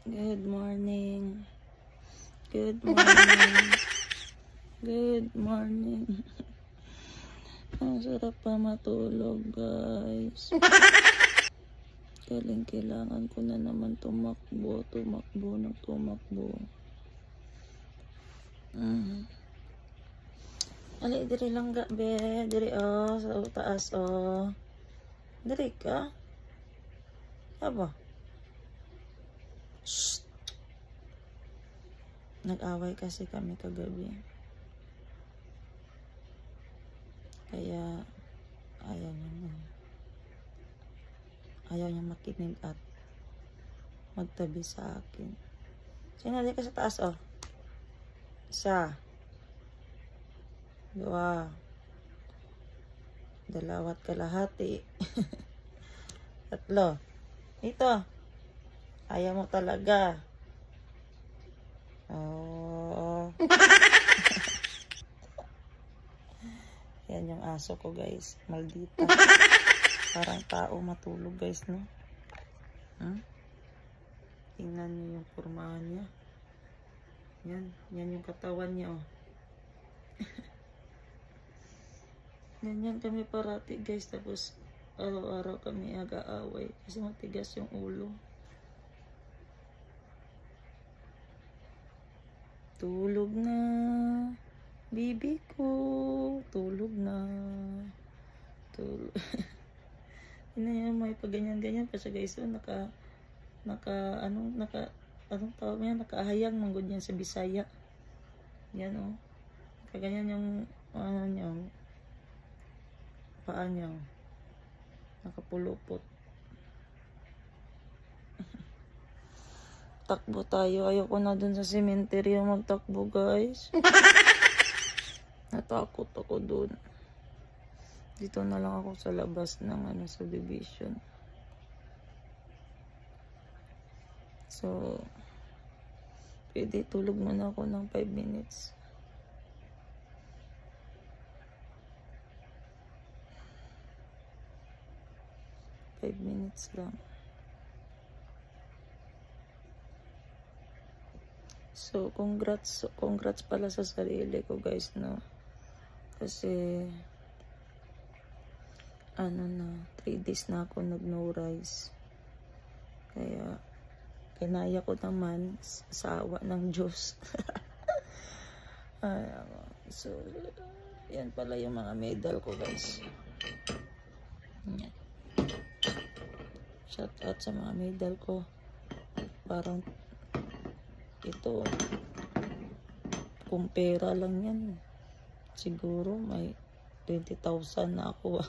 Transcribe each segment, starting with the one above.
Good morning. Good morning. Good morning. Ang sarap pa matulog, guys. Kailangan ko na naman tumakbo ng tumakbo. Ali, diri lang ga, be. Diri, oh. Sa taas, oh. Diri ka? Aba? Shh. Nag-away kasi kami kagabi. Kaya, ayaw niya makinig at magtabi sa akin. Sinali ka sa taas, oh. Isa. Dua. Dalawat kalahati. Tatlo. Ito. Ayaw mo talaga. Oh. Yan yung aso ko, guys. Maldita. Parang tao matulog, guys, no? Tingnan nyo yung pormahan niya. Yan yung katawan niya, oh. Ganyan kami parati, guys. Tapos, araw-araw kami aga-away. Kasi matigas yung ulo. Tulog na. Bibi ko. Tulog na. Tulog. Hindi yan, may pagganyan-ganyan pa siya, guys. So, anong tawag niya? Nakahayang manggod yan sa Bisaya. Yan, oh. Kaganyan yung, niya, paa niya. Nakapulupot. Takbo tayo. Ayoko na dun sa cemetery magtakbo, guys. Natakot ako dun. Dito na lang ako sa labas ng subdivision. So, pwede tulog muna ako ng 5 minutes. Lang. So, congrats pala sa sarili ko, guys, no? Kasi, 3 days na ako nag-no rice. Kaya, kinaya ko naman sa awa ng Diyos. So, yan pala yung mga medal ko, guys. Yan. Shout out sa mga medal ko. Parang ito, kung pera lang yan, siguro may 20,000 na ako.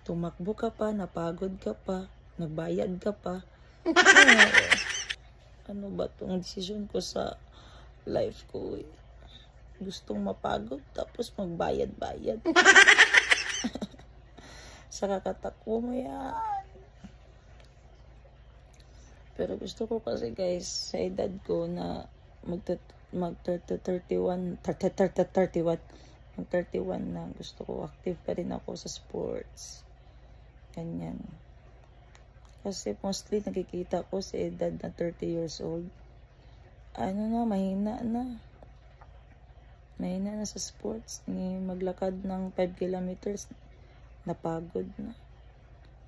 Tumakbo ka pa, napagod ka pa, nagbayad ka pa. Ano ba tong desisyon ko sa life ko? Gustong mapagod tapos magbayad-bayad. Sa kakatakbo mo yan. Pero gusto ko kasi, guys, sa edad ko na mag-31 na, gusto ko active pa rin ako sa sports. Ganyan. Kasi mostly nakikita ko sa edad na 30 years old, mahina na. Mahina na sa sports. Maglakad ng 5 kilometers, napagod na.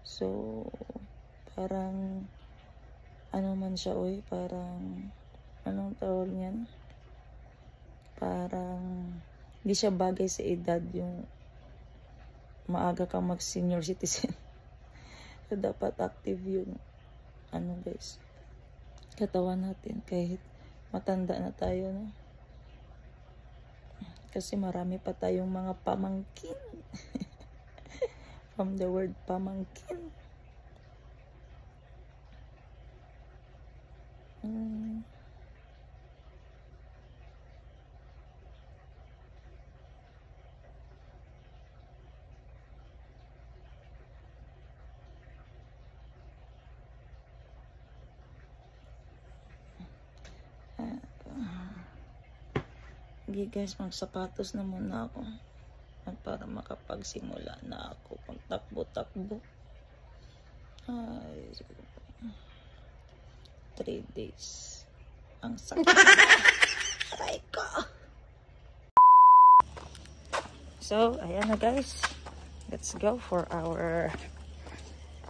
So, parang man siya, parang anong tawag niyan? Parang hindi siya bagay sa edad yung maaga kang mag senior citizen. So, dapat active yung guys, katawan natin kahit matanda na tayo, no? Kasi marami pa tayong mga pamangkin. From the word pamangkin. Okay, guys, magsapatos na muna ako para makapagsimula na ako pagtakbo-takbo. Ay, 3 days. Ang sakit. Aray ko. So, ayan na guys. Let's go for our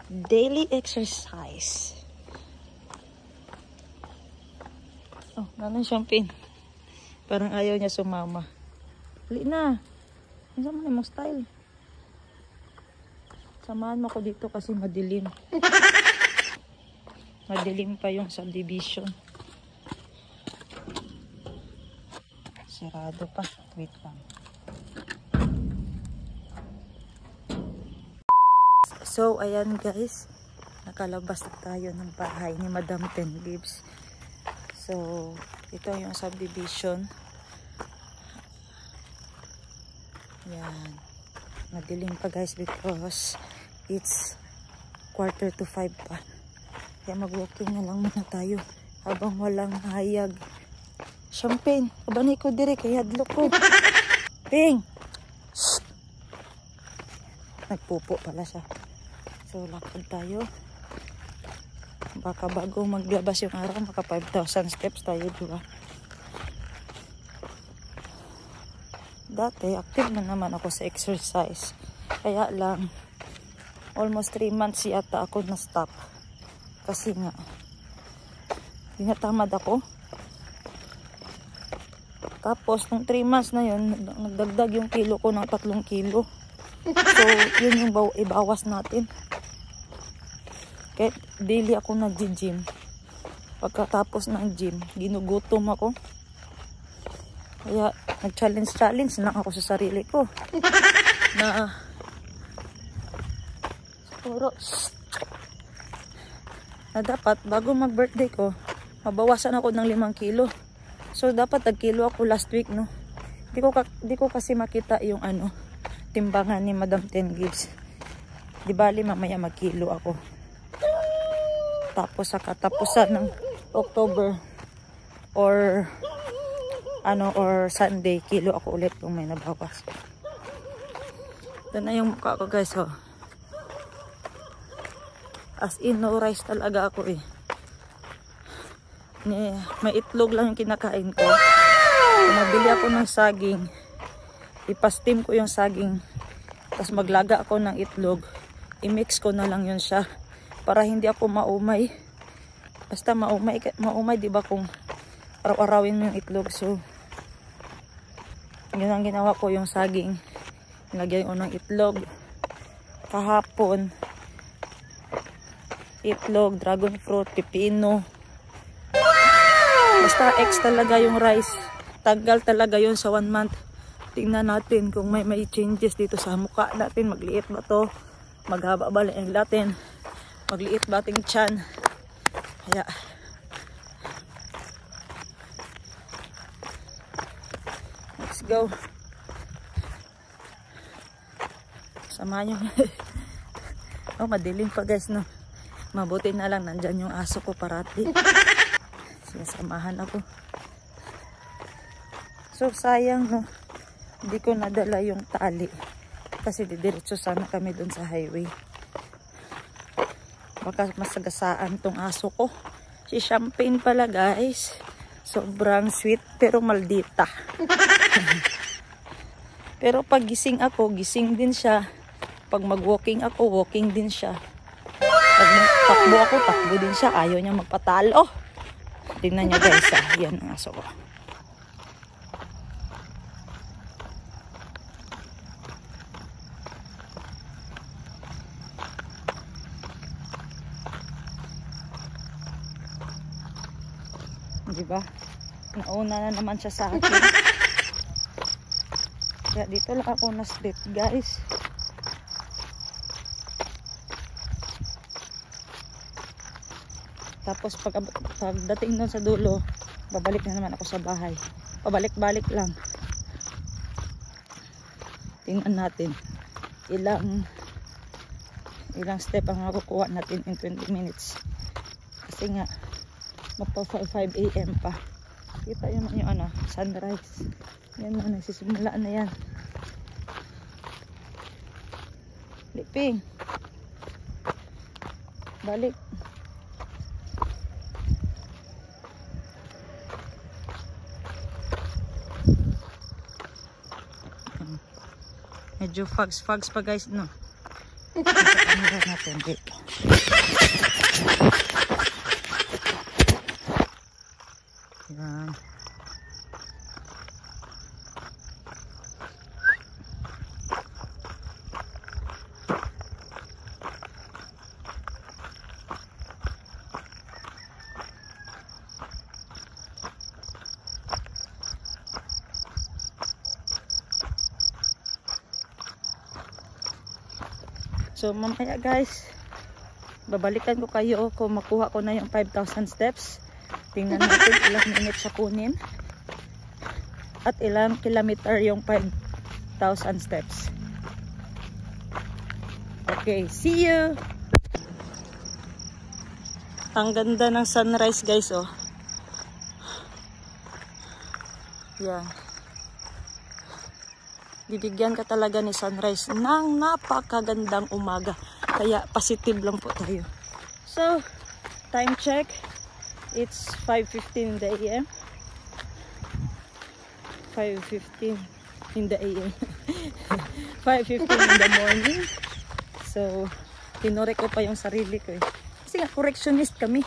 daily exercise. Oh, nanon champagne. Parang ayaw niya sumama. Hali na. Ano naman yung style? Samahan mo ko dito kasi madilim. Madilim pa yung subdivision. Sarado pa. Wait lang. So, ayan guys. Nakalabas na tayo ng bahay ni Madam Ten Leaves. So, ito yung subdivision. Yan. Madilim pa guys because it's 4:45 pa. Kaya mag-walking na lang muna tayo habang walang hayag. Champagne. Kabanay ko dire kay hadlok ko. Ping! Shh! Nagpupo pala siya. So, lakad tayo. Baka bago maglabas yung araw, maka 5,000 steps tayo, diba? Dati, active na naman ako sa exercise. Kaya lang, almost 3 months yata ako na-stop. Kasi nga, tinatamad ako. Tapos, nung 3 months na yun, nagdagdag yung kilo ko ng 3 kilo. So, yun yung ibawas natin. Kaya daily ako nag-gym. Pagkatapos ng gym, ginugutom ako. Kaya nag-challenge lang ako sa sarili ko. Na dapat bago mag-birthday ko, mabawasan ako ng 5 kilo. So dapat nag-kilo ako last week, no. Di ko kasi makita yung timbangan ni Madam Ten Leaves. Di bali mamaya mag-kilo ako. Tapos sa katapusan ng October or Sunday, kilo ako ulit kung may nabawas. Ito na yung mukha ko guys, oh. As in, no rice talaga ako eh. May itlog lang yung kinakain ko. Nabili ako ng saging. Ipastim ko yung saging. Tapos maglaga ako ng itlog. I-mix ko na lang yun siya. Para hindi ako maumay. Basta maumay diba kung araw-arawin mo yung itlog. So, yun ang ginawa ko, yung saging. Nilagyan ko ng itlog. Kahapon, itlog, dragon fruit, pipino. Basta X talaga yung rice. Tagal talaga yun sa 1 month. Tingnan natin kung may changes dito sa mukha natin. Magliit ba to? Maghaba ba lang natin? Magliit ba ating tiyan? Kaya let's go. Samahan nyo. Oh, madilim pa guys, no. Mabuti na lang nandyan yung aso ko parati. Samahan ako. So sayang, no. Hindi ko nadala yung tali. Kasi didiretso sana kami dun sa highway. Baka masagasaan tong aso ko. Si Champagne pala guys. Sobrang sweet pero maldita. Pero pag gising ako, gising din siya. Pag mag-walking ako, walking din siya. Pag takbo ako, takbo din siya. Ayaw niya magpatalo. Tingnan niyo guys, yan ang aso ko. Diba? Nauna na naman siya sa akin. Kaya dito lang ako na straight guys. Tapos pagdating doon sa dulo, babalik na naman ako sa bahay. Pabalik-balik lang. Tingnan natin ilang step ang makukuha natin in 20 minutes. Kasi nga magpa 5 AM pa. Kita yun yung sunrise. Yan na, nagsisimula na yan. Liping. Balik. Medyo fogs pa guys, no? Camera natin dito. Yan. So mamaya guys, babalikan ko kayo kung makuha ko na yung 5,000 steps. Tingnan natin ilang minutes siya kunin at ilang kilometer yung 5,000 steps. Okay, see you! Ang ganda ng sunrise guys, oh. Yan. Bibigyan ka talaga ni sunrise ng napakagandang umaga. Kaya positive lang po tayo. So, time check. It's 5:15 in the AM. 5:15 in the AM. 5:15 in the morning. So, tinore ko pa yung sarili ko eh. Kasi nga, correctionist kami.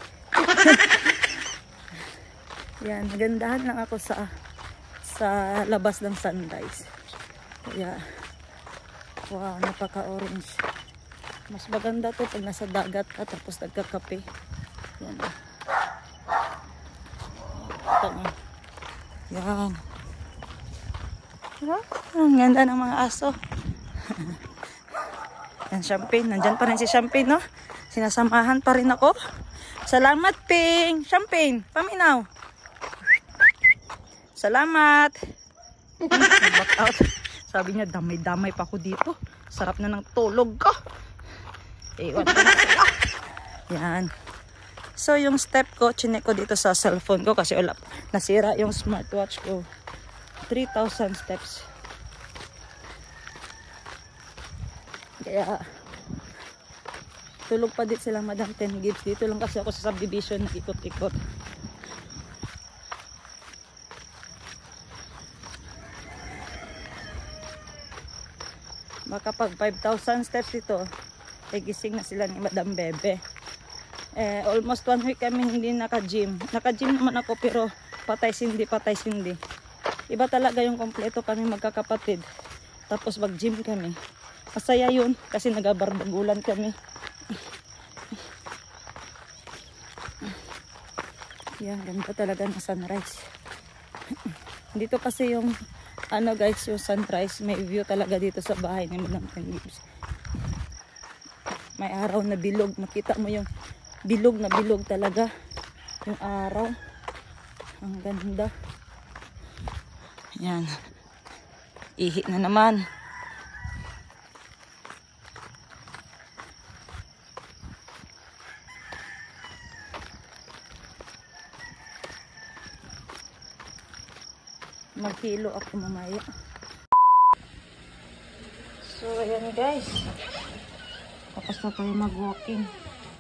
Yan, nagandahan lang ako sa labas ng sunrise. Kaya, wow, napaka-orange. Mas maganda to pag nasa dagat ka tapos nagkakape. Yan. Ito nga. Yan. Ang ganda ng mga aso. Yan, Champagne. Nandyan pa rin si Champagne, no? Sinasamahan pa rin ako. Salamat, Ping! Champagne, paminaw. Salamat! Back out. Sabi niya, damay-damay pa ako dito. Sarap na ng tulog ko. Iwan ko na sila. Yan. So, yung step ko, chinek ko dito sa cellphone ko kasi wala, nasira yung smartwatch ko. 3,000 steps. Kaya, tulog pa din sila Madam 10 Gibbs. Dito lang kasi ako sa subdivision, ikot-ikot. Baka pag 5,000 steps ito, ay gising na sila ni Madam Bebe. Almost 1 week kami hindi naka-gym. Naka-gym naman ako pero patay sindi. Iba talaga yung kompleto kami magkakapatid. Tapos mag-gym kami. Masaya yun kasi nagabardagulan kami. Yan, ganda talaga ng sunrise. Dito kasi yung ano guys, yung sunrise, may view talaga dito sa bahay ni Madam 10 Gibbs. May araw na bilog, makita mo yung bilog na bilog talaga yung araw. Ang ganda. Yan. Ihi na naman. Maghilo ako mamaya. So ayan guys, tapos na tayo mag-walking.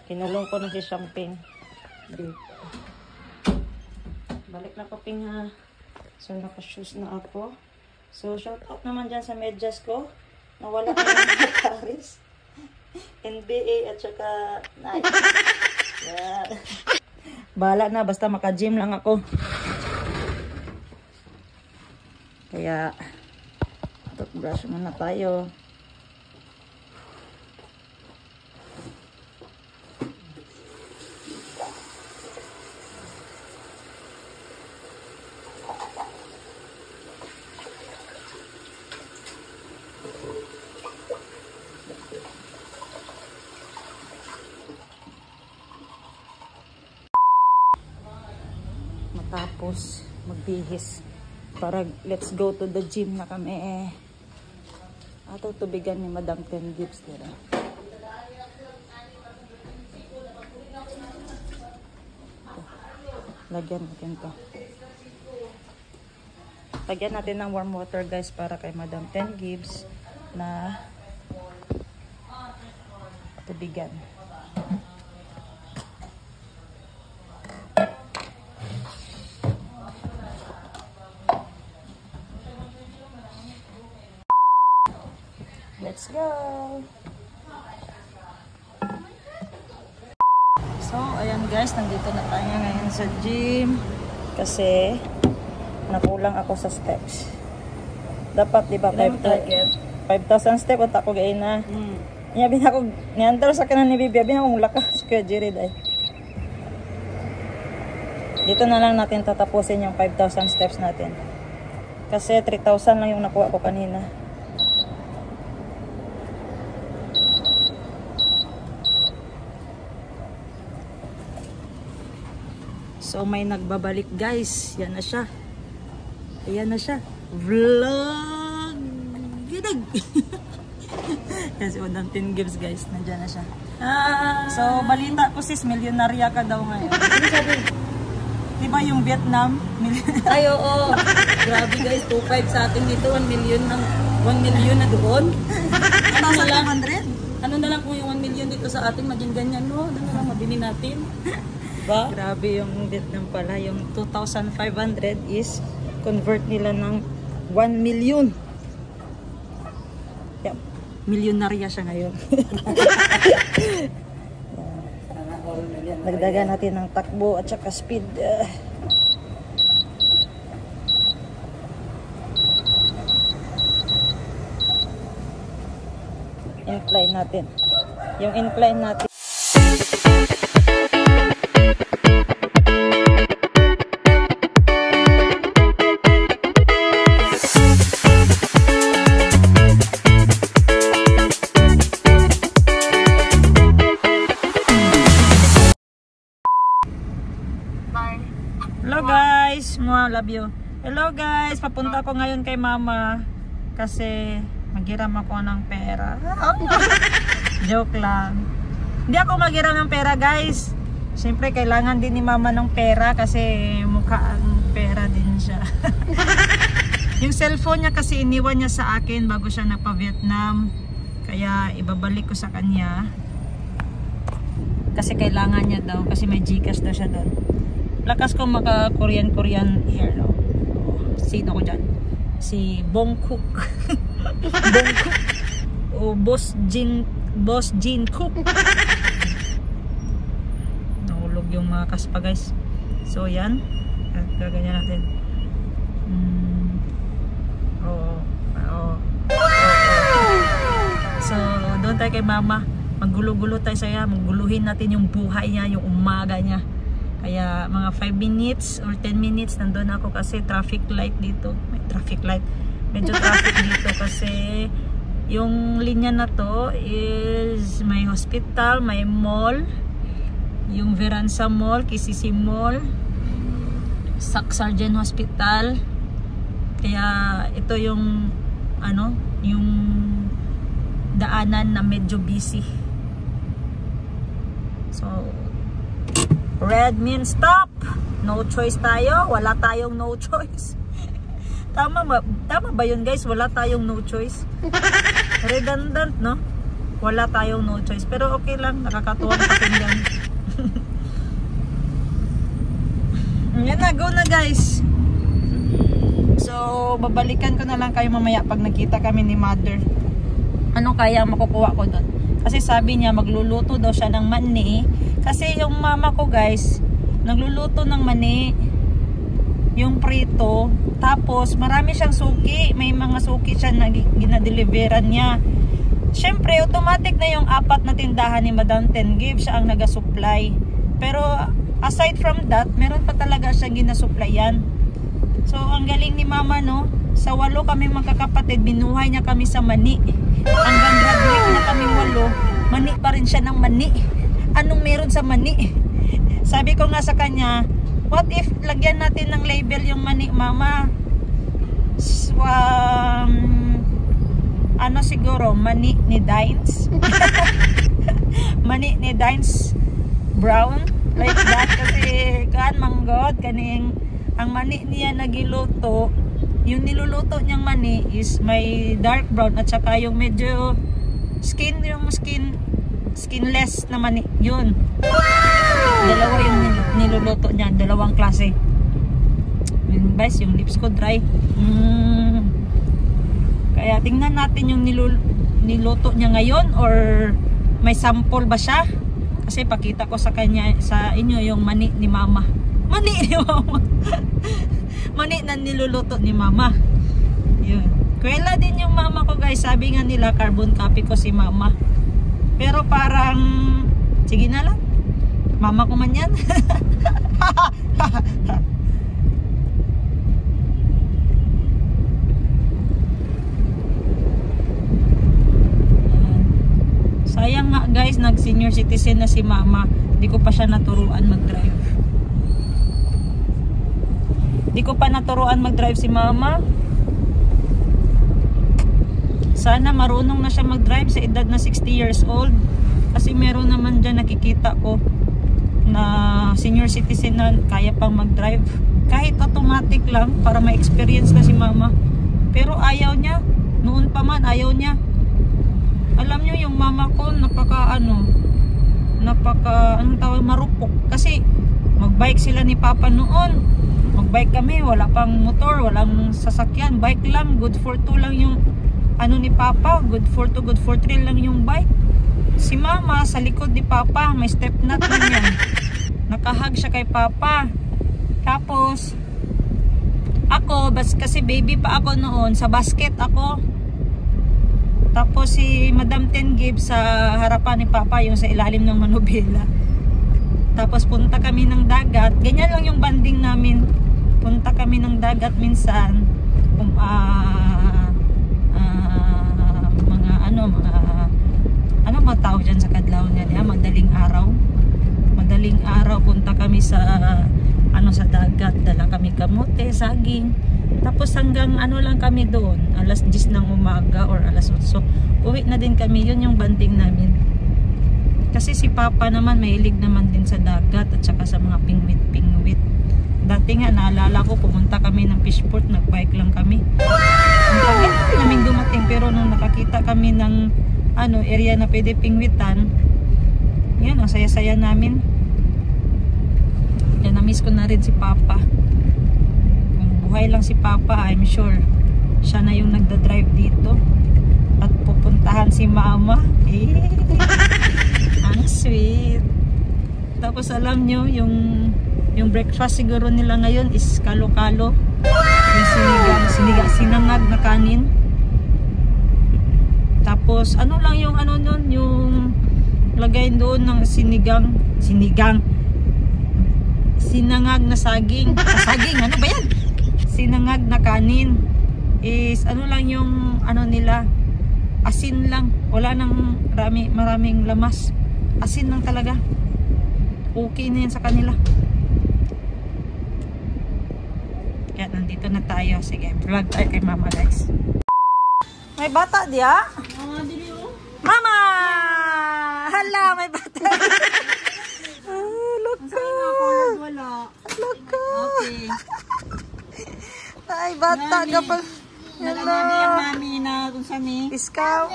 Kinulong ko na si Champagne dito. Balik na ko pinga. So naka-shoes na ako. So shout out naman dyan sa medyas ko. Nawala na yung Paris, NBA at saka Nike. Yeah. Bahala na, basta maka-gym lang ako. Kaya, toothbrush muna tayo. Matapos magbihis. Para let's go to the gym na kami. Ato tubigan ni Madam 10 Gibbs dito. Lagyan natin to. Lagyan natin ng warm water guys para kay Madam 10 Gibbs na tubigan. go! So, ayan guys, nandito na tayo ngayon sa gym. Kasi, nakulang ako sa steps. Dapat, di ba, 5,000 steps at ako gain na. Yabi na ako, niandar sa kanan ni Bibi, yabi na akong lakas. Kaya Jirid ay. Dito na lang natin tatapusin yung 5,000 steps natin. Kasi 3,000 lang yung nakuha ko kanina. So may nagbabalik guys. Yan na siya. Ayan na siya. Vlog! Gidag! Kasi unang 10 gives guys. Nandiyan na siya. So balita ko sis, milyonarya ka daw ngayon. Ano sabi? Diba yung Vietnam? Ay, oo. Grabe guys, 2.5 sa atin dito. 1 million na doon. Ano na lang? 100? Ano na lang kung yung 1 million dito sa atin maging ganyan, no? Ano na lang mabili natin? Ba? Grabe yung Vietnam pala. Yung 2,500 is convert nila ng 1 million. Yeah. Milyonarya siya ngayon. Nagdagan natin ng takbo at saka speed. Incline natin. Yung incline natin. Hello guys, love you. Hello guys, papunta ko ngayon kay mama kasi maghiram ako ng pera. Joke lang. Hindi ako maghiram ng pera guys. Siyempre kailangan din ni mama ng pera kasi mukhaan pera din siya. Yung cellphone niya kasi iniwan niya sa akin bago siya nagpa-Vietnam. Kaya ibabalik ko sa kanya. Kasi kailangan niya daw kasi may Gcash daw siya doon. Lakas ko maka Korean hair, no? Sino ko dyan? Si Bongkook. Bongkook. O Boss Jin Cook. Nahulog yung mga kaspa guys. So yan. Gaganyan natin. So doon tayo kay mama. Maggulo-gulo tayo saya. Magguluhin natin yung buhay niya, yung umaga niya. Kaya mga 5 minutes or 10 minutes nandun ako kasi traffic light dito. May traffic light. Medyo traffic dito kasi yung linya na to is may hospital, may mall. Yung Veranza Mall, KCC Mall, Sargent Hospital. Kaya ito yung ano, yung daanan na medyo busy. So red means stop. No choice tayo. Wala tayong no choice. Tama ba yun guys? Wala tayong no choice. Redundant, no? Wala tayong no choice. Pero okay lang. Nakakatuwang pakinggan. Yan na. Go na guys. So, babalikan ko na lang kayo mamaya pag nakita kami ni mother. Ano kaya makukuha ko doon? Kasi sabi niya magluluto daw siya ng mani. Kasi yung mama ko guys, nagluluto ng mani, yung prito, tapos marami siyang suki, may mga suki siya na ginadeliveran niya. Syempre, automatic na yung 4 na tindahan ni Madam Tengive, siya ang nagasupply. Pero aside from that, meron pa talaga siyang ginasupplyan. So, ang galing ni mama, no? Sa 8 kami magkakapatid, binuhay niya kami sa mani. Hanggang graduate na kami 8, mani pa rin siya ng mani. Anong meron sa mani? Sabi ko nga sa kanya, what if lagyan natin ng label yung mani, mama? Ano siguro, mani ni Dines? Mani ni Dines Brown? Like that. Kasi kan manggod, kaning ang mani niya nagiluto, yung niluluto niyang mani is may dark brown at saka yung medyo skinless na mani. Yun. Dalawa yung niluluto niya. Dalawang klase. Yun guys, yung lips ko dry. Kaya tingnan natin yung niluto niya ngayon or may sample ba siya? Kasi pakita ko sa kanya, sa inyo yung mani ni mama. Mani ni mama. Mani na niluluto ni mama. Yun. Kwela din yung mama ko guys. Sabi nga nila carbon copy ko si mama. Pero parang sige na lang. Mama ko man yan. Sayang nga guys, nag senior citizen na si mama. Di ko pa siya naturuan mag-drive. Di ko pa naturuan mag-drive si mama. Sana marunong na siya mag-drive sa edad na 60 years old. Kasi meron naman dyan nakikita ko na senior citizen na kaya pang mag-drive. Kahit automatic lang para ma-experience na si mama. Pero ayaw niya. Noon pa man ayaw niya. Alam nyo yung mama ko anong tawag, marupok. Kasi magbike sila ni papa noon. Magbike kami, wala pang motor, walang sasakyan, bike lang, good for 2 lang yung ni papa, good for 2, good for 3 lang yung bike. Si mama sa likod ni papa, may step nut na yan. Nakahag siya kay papa. Tapos ako, kasi baby pa ako noon, sa basket ako. Tapos si Madam Ten Gibbs sa harapan ni Papa, yung sa ilalim ng manubela. Tapos punta kami ng dagat. Ganyan lang yung banding namin. Punta kami ng dagat minsan. Mga tawag dyan sa kadlaw niya. Madaling araw. Madaling araw punta kami sa sa dagat. Dala kami kamote, saging. Tapos hanggang lang kami doon, alas 10 ng umaga or alas 8. Uwi na din kami, yun yung banding namin. Kasi si Papa naman mahilig naman din sa dagat at saka sa mga pingwit-pingwit. Dati nga naalala ko, pumunta kami ng fishport, nagbike lang kami. Ang tagal namin dumating, pero nung nakakita kami ng area na pwede pingwitan, yan, ang saya-saya namin. Yan, na-miss ko na rin si Papa. Buhay lang si Papa, I'm sure siya na yung nagda-drive dito at pupuntahan si mama. Ang sweet. Tapos alam nyo yung breakfast siguro nila ngayon is kalo-kalo, yung sinangag na kanin. Tapos lang yung nun, yung lagay doon ng sinangag na saging. Ano ba yan? Sinangag na kanin is lang yung nila, asin lang, wala nang maraming lamas, asin lang talaga. Okay na yan sa kanila. Kaya nandito na tayo. Sige, vlog tayo kay mama guys. May bata diya? Mama! Hala, may bata. Look okay. Ay, bata ka pa. Hello. Mami na kung saan Iskaw.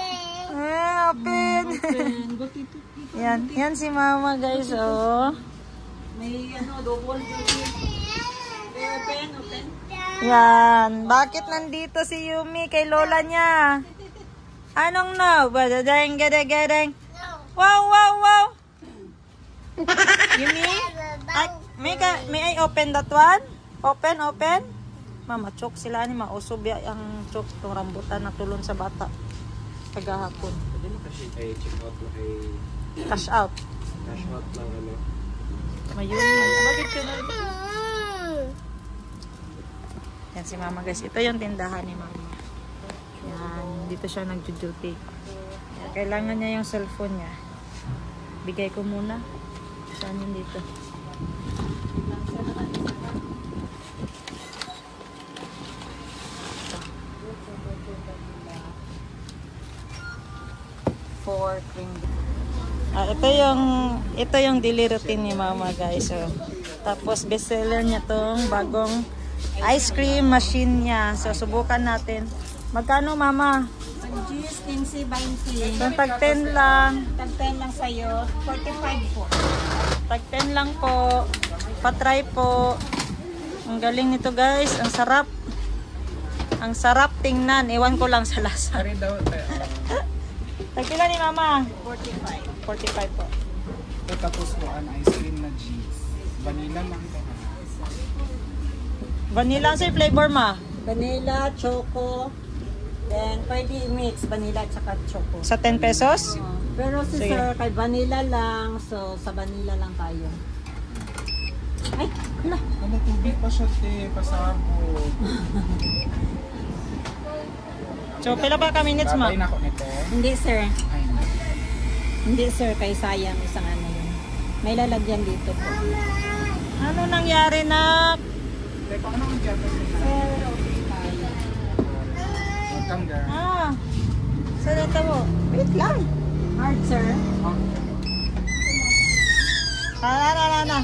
Open. Yan si mama guys, oh. May double. Open. Yan. Bakit nandito si Yumi kay lola niya? Anong no? Gadang. Wow. Yumi? May I open that one? Open. Mama, chok sila ni mausob ang chok itong rambutan na tulon sa bata kagahapon. Pwede mo kasi check out na kay cash out. Cash out lang Mayun yan. Bakit yun? Yan si mama guys. Ito yung tindahan ni mama. Yan. Dito siya nag-duty. Kailangan niya yung cellphone niya. Bigay ko muna. Saan yun dito? Ito yung daily routine ni mama guys. So, tapos bestseller niya tong bagong ice cream machine niya. So subukan natin. Magkano mama? Juice 15 Tag 10 lang. Tag 10 lang sa'yo. 45 po. Tag 10 lang po. Patry po. Ang galing nito guys. Ang sarap. Ang sarap tingnan. Ewan ko lang sa lasa. Tagpila ni Mama? 45. 45 po. Ito tapos mo ang ice cream na juice. Vanilla lang ka. Vanilla sa flavor ma? Vanilla, choco, then pwede i-mix vanilla at saka choco. Sa 10 pesos? Pero si Sige. sir, kay vanilla lang, so sa vanilla lang tayo. Ay, hala. Ano, tubig pa siya, te. Pasabog. So, pila ba ka minutes ma? Babay na ako nito. Hindi sir. Ay, no. Hindi sir, kay sayang isang ano yun. May lalagyan dito po. Ano nangyari na? Teka, ano ang dyan? Sir, okay tayo. Welcome, girl. Ah, saan ito mo? Wait lang. Hard sir. Na.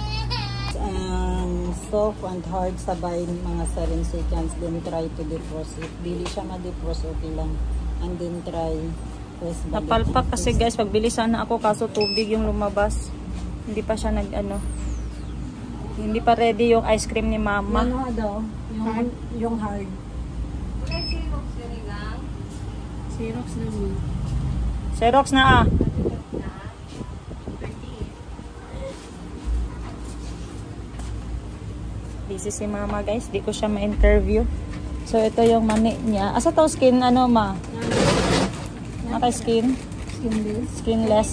Soft and hard sabay mga 7 seconds. Then try to defrost it. Dili siya ma-defrost, okay lang. And then try press balik. Napalpak kasi guys, pagbilisan na ako kaso tubig yung lumabas. Hindi pa siya nag-ano. Hindi pa ready yung ice cream ni Mama. Ano daw? Yung hard. Xerox na mo. Xerox na ah. Busy si Mama guys, di ko siya ma-interview. So ito yung mani niya. Asa to skin ano ma? Naka-skin? Skinless.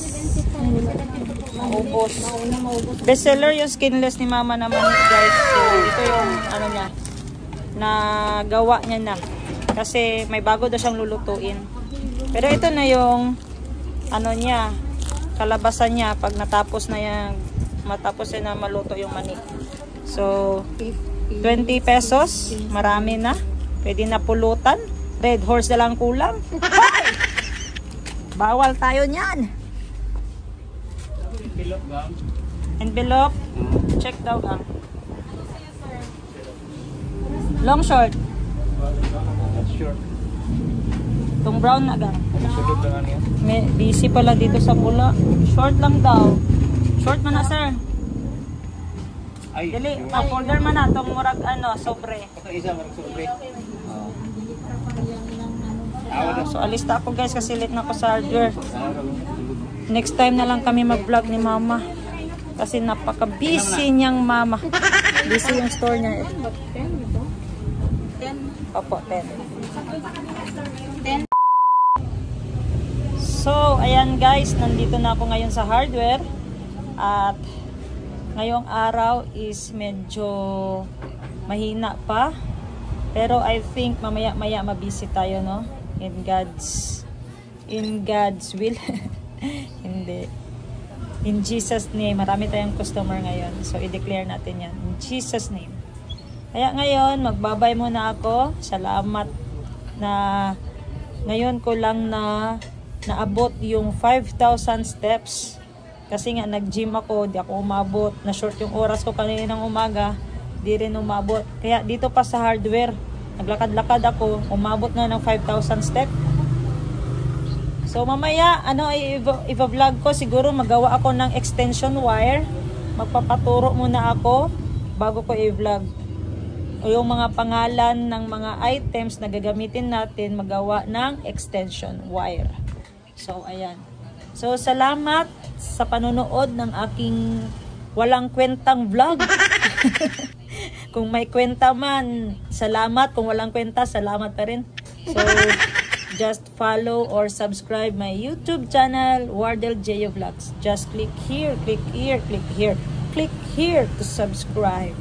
Maubos. Bestseller yung skinless ni Mama na mani guys. So ito yung ano niya. Nagawa niya na. Kasi may bago daw siyang lulutuin. Pero ito na yung ano niya, kalabasan niya pag natapos na yan, matapos na maluto yung mani. So 20 pesos, marami na. Pwede na pulutan. Red horse na lang kulang. Bawal tayo niyan. Envelope ba? Envelope. Check daw gang. Long short. Sure. Itong brown na gang. Sunod lang yan. May busy pala dito sa pula. Short lang daw. Short man na sir. Ay, Dili, pa-folder man na itong murag ano, sobre. Okay, isa marang sobre. So alista ako guys kasi late na ako sa hardware. Next time na lang kami mag-vlog ni Mama. Kasi napaka-busy niyang Mama. Busy yung store niya. 10? Opo, 10. So, ayan guys, nandito na ako ngayon sa hardware. At ngayong araw is medyo mahina pa. Pero I think mamaya-maya mabisi tayo, no? In God's will. Hindi. In Jesus name, marami tayong customer ngayon. So, i-declare natin yan. In Jesus name. Kaya ngayon, magbabay muna ako. Salamat na ngayon ko lang na naabot yung 5,000 steps. Kasi nga, nag-gym ako, di ako umabot. Na-short yung oras ko kanina ng umaga, di rin umabot. Kaya dito pa sa hardware, naglakad-lakad ako, umabot na ng 5,000 steps. So mamaya, i-vlog ko, siguro magawa ako ng extension wire. Magpapaturo muna ako bago ko i-vlog. O yung mga pangalan ng mga items na gagamitin natin, magawa ng extension wire. So ayan. So salamat sa panonood ng aking walang kwentang vlog. Kung may kwenta man, salamat. Kung walang kwenta, salamat pa rin. So just follow or subscribe my YouTube channel, Wardell J Vlogs. Just click here, click here, click here, click here to subscribe.